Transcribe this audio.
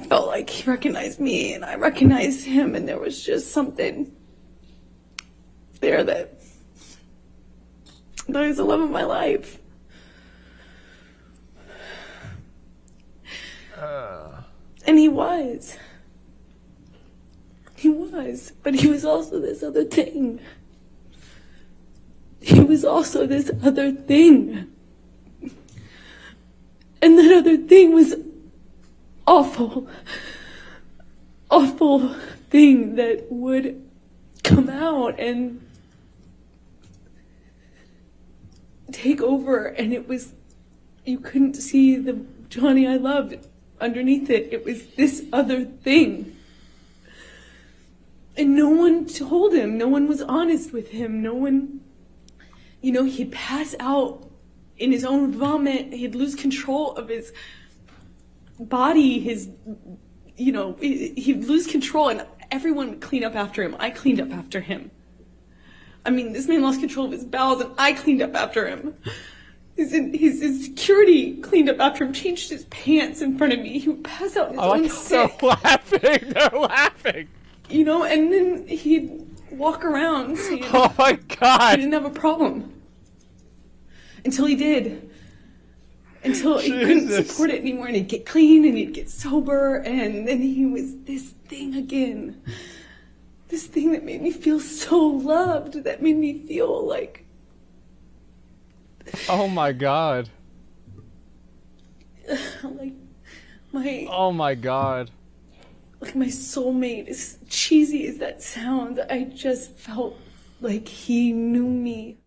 felt like he recognized me and I recognized him, and there was just something there that is the love of my life. And he was. He was, but he was also this other thing. He was also this other thing. And that other thing was awful, awful thing that would come out and take over, and it was, you couldn't see the Johnny I loved underneath it. It was this other thing. And no one told him, no one was honest with him, no one, you know, he'd pass out in his own vomit, he'd lose control of his body, his, you know, he'd lose control, and everyone would clean up after him. I cleaned up after him. I mean, this man lost control of his bowels, and I cleaned up after him. His security cleaned up after him, changed his pants in front of me. He would pass out in his own sick. They're laughing. They're laughing. You know, and then he'd walk around saying, Oh my God. he didn't have a problem. Until he did. Until he couldn't support it anymore, and he'd get clean, and he'd get sober, and then he was this thing again. This thing that made me feel so loved, that made me feel like... Oh my God. like my... Oh my God. Like my soulmate, as cheesy as that sounds, I just felt like he knew me.